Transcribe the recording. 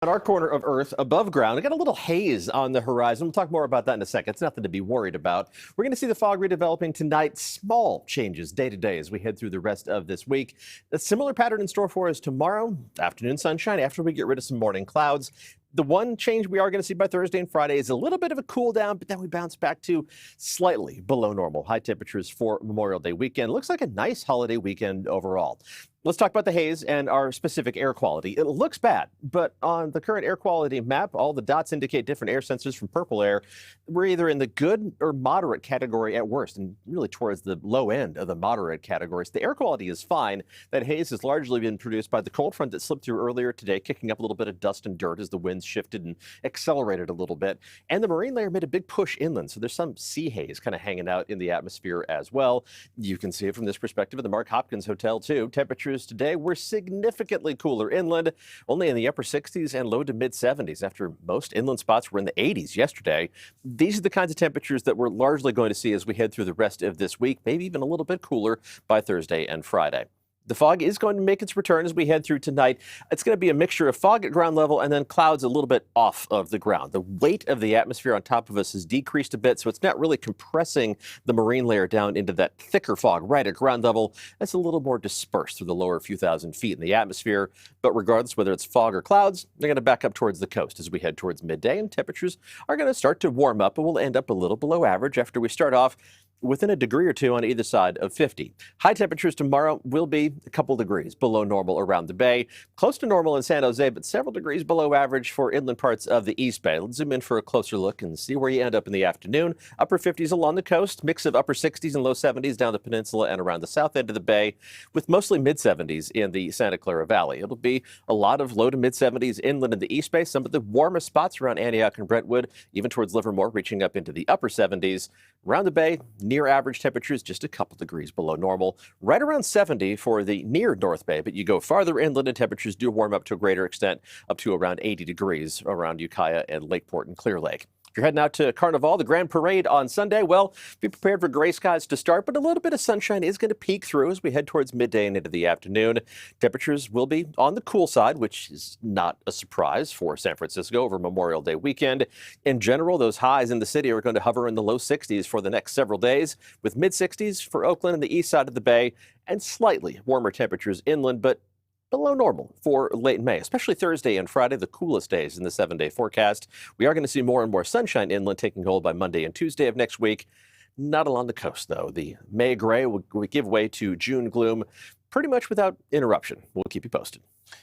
On our corner of Earth, above ground, we got a little haze on the horizon. We'll talk more about that in a second. It's nothing to be worried about. We're going to see the fog redeveloping tonight. Small changes day to day as we head through the rest of this week. A similar pattern in store for us tomorrow. Afternoon sunshine after we get rid of some morning clouds. The one change we are going to see by Thursday and Friday is a little bit of a cool down, but then we bounce back to slightly below normal high temperatures for Memorial Day weekend. Looks like a nice holiday weekend overall. Let's talk about the haze and our specific air quality. It looks bad, but on the current air quality map, all the dots indicate different air sensors from purple air. We're either in the good or moderate category at worst, and really towards the low end of the moderate categories. The air quality is fine. That haze has largely been produced by the cold front that slipped through earlier today, kicking up a little bit of dust and dirt as the winds shifted and accelerated a little bit. And the marine layer made a big push inland, so there's some sea haze kind of hanging out in the atmosphere as well. You can see it from this perspective of the Mark Hopkins Hotel, too. Temperatures today were significantly cooler inland, only in the upper 60s and low to mid 70s after most inland spots were in the 80s yesterday. These are the kinds of temperatures that we're largely going to see as we head through the rest of this week, maybe even a little bit cooler by Thursday and Friday. The fog is going to make its return as we head through tonight. It's going to be a mixture of fog at ground level and then clouds a little bit off of the ground. The weight of the atmosphere on top of us has decreased a bit, so it's not really compressing the marine layer down into that thicker fog right at ground level. That's a little more dispersed through the lower few thousand feet in the atmosphere. But regardless, whether it's fog or clouds, they're going to back up towards the coast as we head towards midday, and temperatures are going to start to warm up and we'll end up a little below average after we start off within a degree or two on either side of 50. High temperatures tomorrow will be a couple degrees below normal around the bay, close to normal in San Jose, but several degrees below average for inland parts of the East Bay. Let's zoom in for a closer look and see where you end up in the afternoon. Upper 50s along the coast, mix of upper 60s and low 70s down the peninsula and around the south end of the bay, with mostly mid 70s in the Santa Clara Valley. It'll be a lot of low to mid 70s inland in the East Bay, some of the warmest spots around Antioch and Brentwood, even towards Livermore, reaching up into the upper 70s. Around the bay, near average temperatures, just a couple degrees below normal. Right around 70 for the near North Bay, but you go farther inland and temperatures do warm up to a greater extent, up to around 80 degrees around Ukiah and Lakeport and Clear Lake. If you're heading out to Carnival, the Grand Parade on Sunday, well, be prepared for gray skies to start, but a little bit of sunshine is going to peek through as we head towards midday and into the afternoon. Temperatures will be on the cool side, which is not a surprise for San Francisco over Memorial Day weekend. In general, those highs in the city are going to hover in the low 60s for the next several days, with mid 60s for Oakland and the east side of the bay, and slightly warmer temperatures inland, but below normal for late May, especially Thursday and Friday, the coolest days in the 7-day forecast. We are going to see more and more sunshine inland taking hold by Monday and Tuesday of next week. Not along the coast, though. The May gray will give way to June gloom pretty much without interruption. We'll keep you posted.